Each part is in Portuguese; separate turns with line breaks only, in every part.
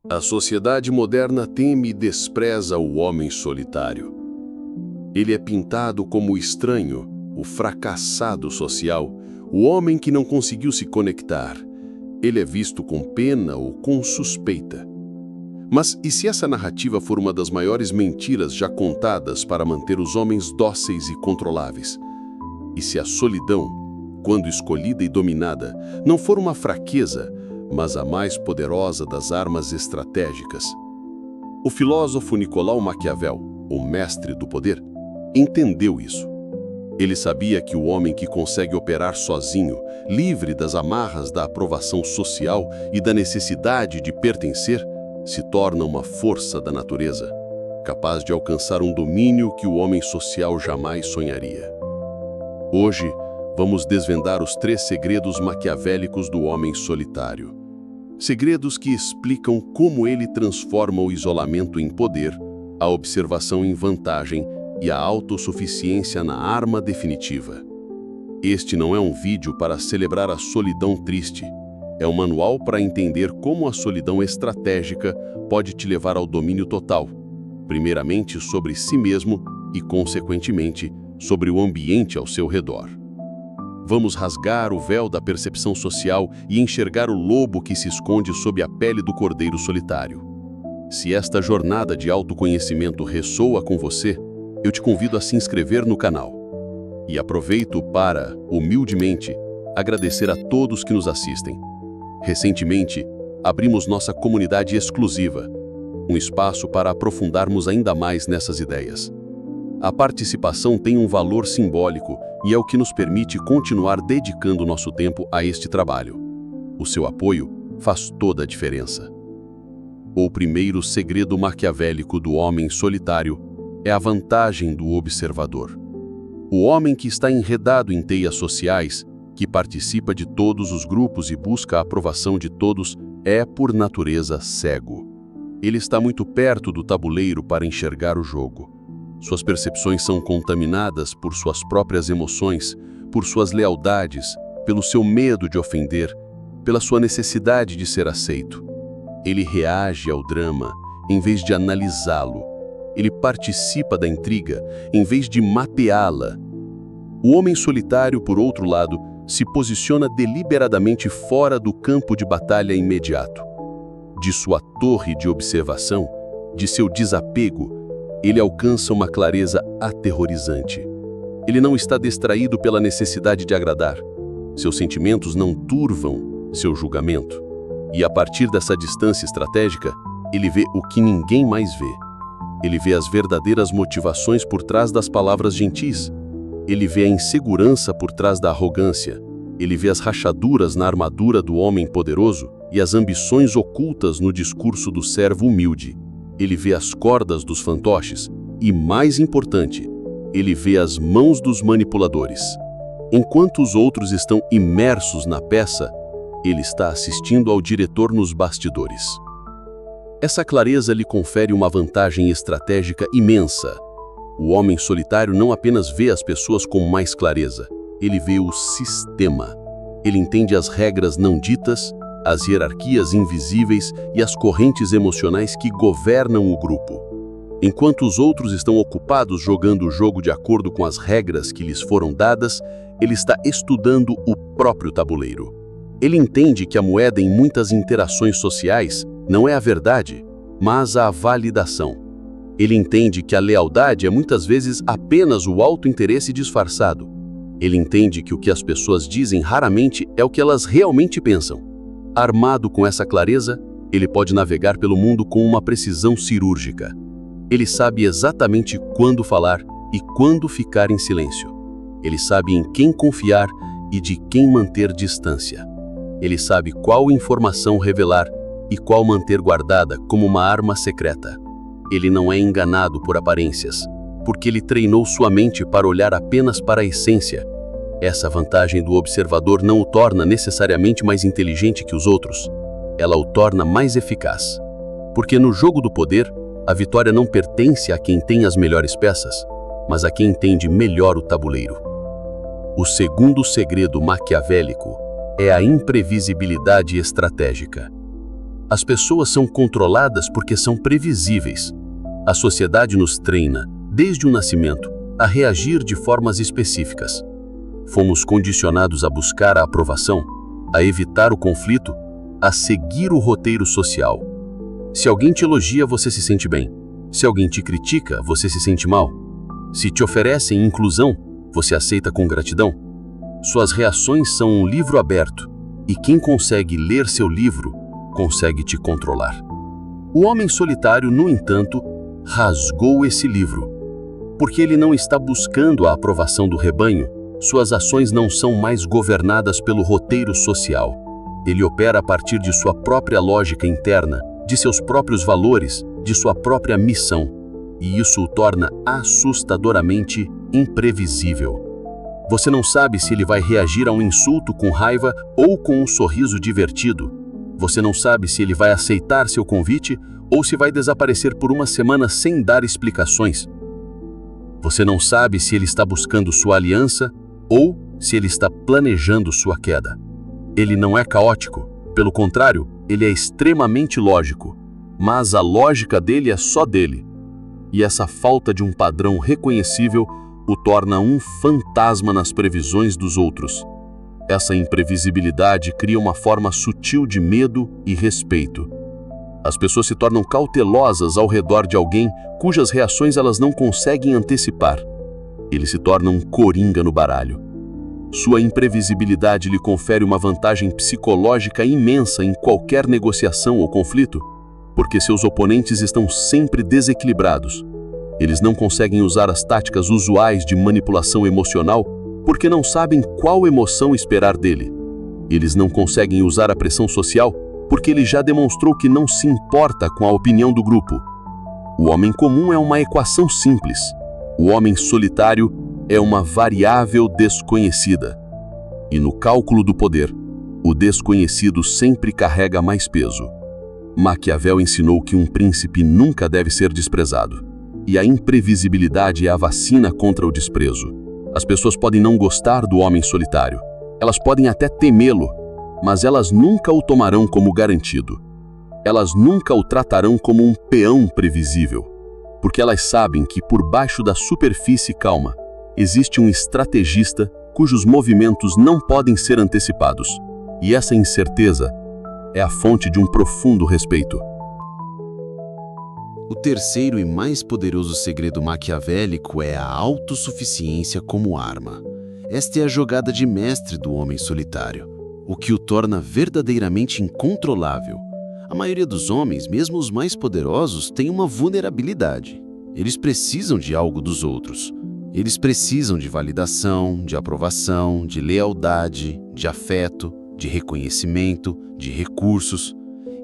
A sociedade moderna teme e despreza o homem solitário. Ele é pintado como o estranho, o fracassado social, o homem que não conseguiu se conectar. Ele é visto com pena ou com suspeita. Mas e se essa narrativa for uma das maiores mentiras já contadas para manter os homens dóceis e controláveis? E se a solidão, quando escolhida e dominada, não for uma fraqueza, mas a mais poderosa das armas estratégicas? O filósofo Nicolau Maquiavel, o mestre do poder, entendeu isso. Ele sabia que o homem que consegue operar sozinho, livre das amarras da aprovação social e da necessidade de pertencer, se torna uma força da natureza, capaz de alcançar um domínio que o homem social jamais sonharia. Hoje, vamos desvendar os 3 segredos maquiavélicos do homem solitário. Segredos que explicam como ele transforma o isolamento em poder, a observação em vantagem e a autossuficiência na arma definitiva. Este não é um vídeo para celebrar a solidão triste. É um manual para entender como a solidão estratégica pode te levar ao domínio total, primeiramente sobre si mesmo e, consequentemente, sobre o ambiente ao seu redor. Vamos rasgar o véu da percepção social e enxergar o lobo que se esconde sob a pele do cordeiro solitário. Se esta jornada de autoconhecimento ressoa com você, eu te convido a se inscrever no canal. E aproveito para, humildemente, agradecer a todos que nos assistem. Recentemente, abrimos nossa comunidade exclusiva, um espaço para aprofundarmos ainda mais nessas ideias. A participação tem um valor simbólico e é o que nos permite continuar dedicando nosso tempo a este trabalho. O seu apoio faz toda a diferença. O primeiro segredo maquiavélico do homem solitário é a vantagem do observador. O homem que está enredado em teias sociais, que participa de todos os grupos e busca a aprovação de todos, é, por natureza, cego. Ele está muito perto do tabuleiro para enxergar o jogo. Suas percepções são contaminadas por suas próprias emoções, por suas lealdades, pelo seu medo de ofender, pela sua necessidade de ser aceito. Ele reage ao drama, em vez de analisá-lo. Ele participa da intriga, em vez de mapeá-la. O homem solitário, por outro lado, se posiciona deliberadamente fora do campo de batalha imediato. De sua torre de observação, de seu desapego, ele alcança uma clareza aterrorizante. Ele não está distraído pela necessidade de agradar. Seus sentimentos não turvam seu julgamento. E a partir dessa distância estratégica, ele vê o que ninguém mais vê. Ele vê as verdadeiras motivações por trás das palavras gentis. Ele vê a insegurança por trás da arrogância. Ele vê as rachaduras na armadura do homem poderoso e as ambições ocultas no discurso do servo humilde. Ele vê as cordas dos fantoches e, mais importante, ele vê as mãos dos manipuladores. Enquanto os outros estão imersos na peça, ele está assistindo ao diretor nos bastidores. Essa clareza lhe confere uma vantagem estratégica imensa. O homem solitário não apenas vê as pessoas com mais clareza, ele vê o sistema. Ele entende as regras não ditas, as hierarquias invisíveis e as correntes emocionais que governam o grupo. Enquanto os outros estão ocupados jogando o jogo de acordo com as regras que lhes foram dadas, ele está estudando o próprio tabuleiro. Ele entende que a moeda em muitas interações sociais não é a verdade, mas a validação. Ele entende que a lealdade é muitas vezes apenas o autointeresse disfarçado. Ele entende que o que as pessoas dizem raramente é o que elas realmente pensam. Armado com essa clareza, ele pode navegar pelo mundo com uma precisão cirúrgica. Ele sabe exatamente quando falar e quando ficar em silêncio. Ele sabe em quem confiar e de quem manter distância. Ele sabe qual informação revelar e qual manter guardada como uma arma secreta. Ele não é enganado por aparências, porque ele treinou sua mente para olhar apenas para a essência. Essa vantagem do observador não o torna necessariamente mais inteligente que os outros. Ela o torna mais eficaz. Porque no jogo do poder, a vitória não pertence a quem tem as melhores peças, mas a quem entende melhor o tabuleiro. O segundo segredo maquiavélico é a imprevisibilidade estratégica.
As pessoas são controladas porque são previsíveis. A sociedade nos treina, desde o nascimento, a reagir de formas específicas. Fomos condicionados a buscar a aprovação, a evitar o conflito, a seguir o roteiro social. Se alguém te elogia, você se sente bem. Se alguém te critica, você se sente mal. Se te oferecem inclusão, você aceita com gratidão. Suas reações são um livro aberto, e quem consegue ler seu livro, consegue te controlar. O homem solitário, no entanto, rasgou esse livro. Porque ele não está buscando a aprovação do rebanho, suas ações não são mais governadas pelo roteiro social. Ele opera a partir de sua própria lógica interna, de seus próprios valores, de sua própria missão. E isso o torna assustadoramente imprevisível. Você não sabe se ele vai reagir a um insulto com raiva ou com um sorriso divertido. Você não sabe se ele vai aceitar seu convite ou se vai desaparecer por uma semana sem dar explicações. Você não sabe se ele está buscando sua aliança ou se ele está planejando sua queda. Ele não é caótico, pelo contrário, ele é extremamente lógico, mas a lógica dele é só dele. E essa falta de um padrão reconhecível o torna um fantasma nas previsões dos outros. Essa imprevisibilidade cria uma forma sutil de medo e respeito. As pessoas se tornam cautelosas ao redor de alguém cujas reações elas não conseguem antecipar. Ele se torna um coringa no baralho. Sua imprevisibilidade lhe confere uma vantagem psicológica imensa em qualquer negociação ou conflito, porque seus oponentes estão sempre desequilibrados. Eles não conseguem usar as táticas usuais de manipulação emocional porque não sabem qual emoção esperar dele. Eles não conseguem usar a pressão social porque ele já demonstrou que não se importa com a opinião do grupo. O homem comum é uma equação simples. O homem solitário é uma variável desconhecida. E no cálculo do poder, o desconhecido sempre carrega mais peso. Maquiavel ensinou que um príncipe nunca deve ser desprezado. E a imprevisibilidade é a vacina contra o desprezo. As pessoas podem não gostar do homem solitário. Elas podem até temê-lo, mas elas nunca o tomarão como garantido. Elas nunca o tratarão como um peão previsível, porque elas sabem que por baixo da superfície calma existe um estrategista cujos movimentos não podem ser antecipados. E essa incerteza é a fonte de um profundo respeito.
O terceiro e mais poderoso segredo maquiavélico é a autossuficiência como arma. Esta é a jogada de mestre do homem solitário, o que o torna verdadeiramente incontrolável. A maioria dos homens, mesmo os mais poderosos, tem uma vulnerabilidade. Eles precisam de algo dos outros. Eles precisam de validação, de aprovação, de lealdade, de afeto, de reconhecimento, de recursos.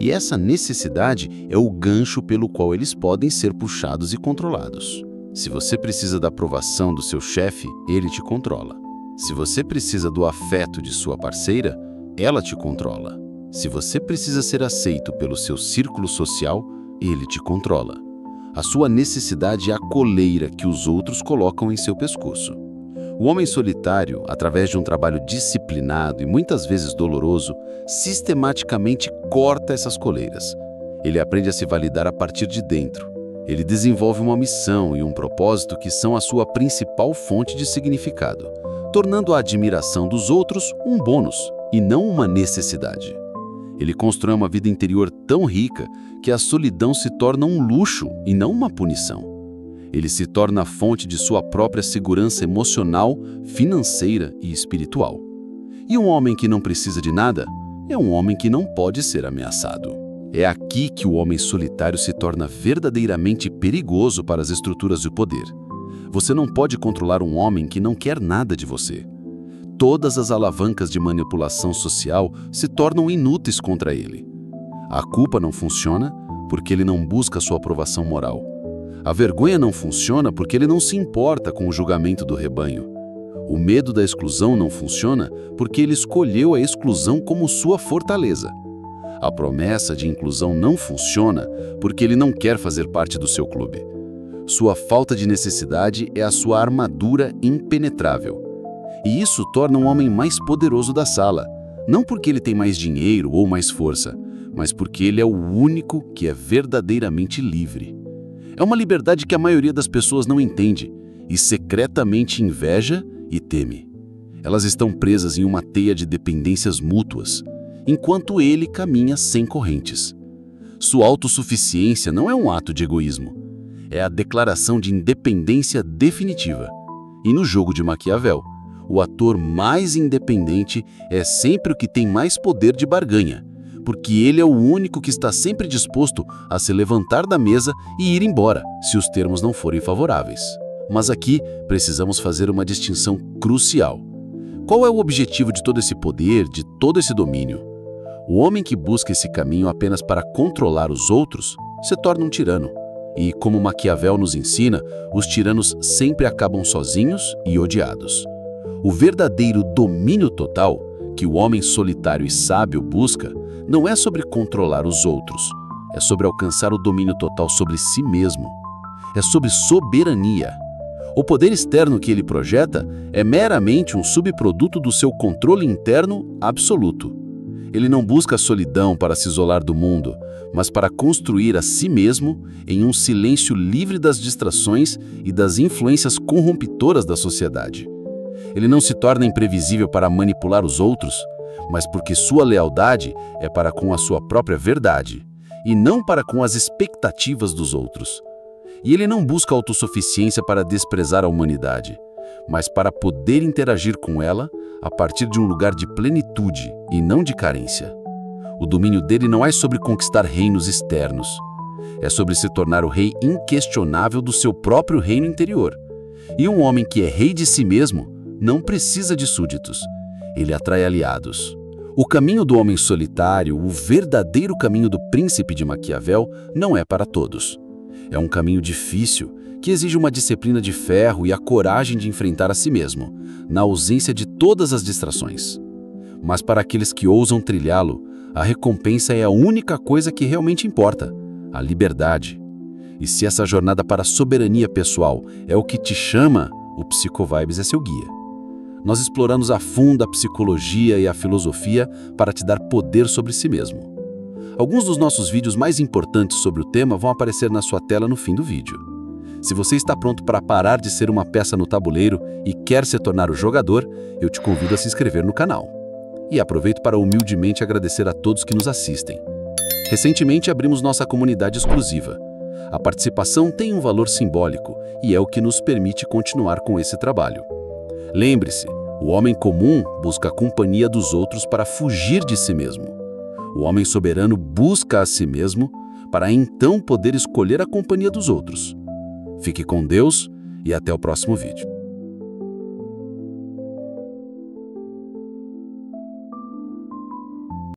E essa necessidade é o gancho pelo qual eles podem ser puxados e controlados. Se você precisa da aprovação do seu chefe, ele te controla. Se você precisa do afeto de sua parceira, ela te controla. Se você precisa ser aceito pelo seu círculo social, ele te controla. A sua necessidade é a coleira que os outros colocam em seu pescoço. O homem solitário, através de um trabalho disciplinado e muitas vezes doloroso, sistematicamente corta essas coleiras. Ele aprende a se validar a partir de dentro. Ele desenvolve uma missão e um propósito que são a sua principal fonte de significado, tornando a admiração dos outros um bônus e não uma necessidade. Ele constrói uma vida interior tão rica que a solidão se torna um luxo e não uma punição. Ele se torna a fonte de sua própria segurança emocional, financeira e espiritual. E um homem que não precisa de nada é um homem que não pode ser ameaçado. É aqui que o homem solitário se torna verdadeiramente perigoso para as estruturas do poder. Você não pode controlar um homem que não quer nada de você. Todas as alavancas de manipulação social se tornam inúteis contra ele. A culpa não funciona porque ele não busca sua aprovação moral. A vergonha não funciona porque ele não se importa com o julgamento do rebanho. O medo da exclusão não funciona porque ele escolheu a exclusão como sua fortaleza. A promessa de inclusão não funciona porque ele não quer fazer parte do seu clube. Sua falta de necessidade é a sua armadura impenetrável. E isso torna um homem mais poderoso da sala, não porque ele tem mais dinheiro ou mais força,
mas porque ele é o único que é verdadeiramente livre. É uma liberdade que a maioria das pessoas não entende e secretamente inveja e teme. Elas estão presas em uma teia de dependências mútuas, enquanto ele caminha sem correntes. Sua autossuficiência não é um ato de egoísmo, é a declaração de independência definitiva. E no jogo de Maquiavel, o ator mais independente é sempre o que tem mais poder de barganha, porque ele é o único que está sempre disposto a se levantar da mesa e ir embora, se os termos não forem favoráveis. Mas aqui precisamos fazer uma distinção crucial. Qual é o objetivo de todo esse poder, de todo esse domínio? O homem que busca esse caminho apenas para controlar os outros se torna um tirano. E, como Maquiavel nos ensina, os tiranos sempre acabam sozinhos e odiados. O verdadeiro domínio total, que o homem solitário e sábio busca, não é sobre controlar os outros, é sobre alcançar o domínio total sobre si mesmo. É sobre soberania. O poder externo que ele projeta é meramente um subproduto do seu controle interno absoluto. Ele não busca a solidão para se isolar do mundo, mas para construir a si mesmo em um silêncio livre das distrações e das influências corrompedoras da sociedade. Ele não se torna imprevisível para manipular os outros, mas porque sua lealdade é para com a sua própria verdade, e não para com as expectativas dos outros. E ele não busca autossuficiência para desprezar a humanidade, mas para poder interagir com ela a partir de um lugar de plenitude e não de carência. O domínio dele não é sobre conquistar reinos externos, é sobre se tornar o rei inquestionável do seu próprio reino interior. E um homem que é rei de si mesmo não precisa de súditos, ele atrai aliados. O caminho do homem solitário, o verdadeiro caminho do príncipe de Maquiavel, não é para todos. É um caminho difícil, que exige uma disciplina de ferro e a coragem de enfrentar a si mesmo, na ausência de todas as distrações. Mas para aqueles que ousam trilhá-lo, a recompensa é a única coisa que realmente importa, a liberdade. E se essa jornada para a soberania pessoal é o que te chama, o Psicovibes é seu guia. Nós exploramos a fundo a psicologia e a filosofia para te dar poder sobre si mesmo. Alguns dos nossos vídeos mais importantes sobre o tema vão aparecer na sua tela no fim do vídeo. Se você está pronto para parar de ser uma peça no tabuleiro e quer se tornar o jogador, eu te convido a se inscrever no canal. E aproveito para humildemente agradecer a todos que nos assistem. Recentemente abrimos nossa comunidade exclusiva. A participação tem um valor simbólico e é o que nos permite continuar com esse trabalho. Lembre-se, o homem comum busca a companhia dos outros para fugir de si mesmo. O homem soberano busca a si mesmo para então poder escolher a companhia dos outros. Fique com Deus e até o próximo vídeo.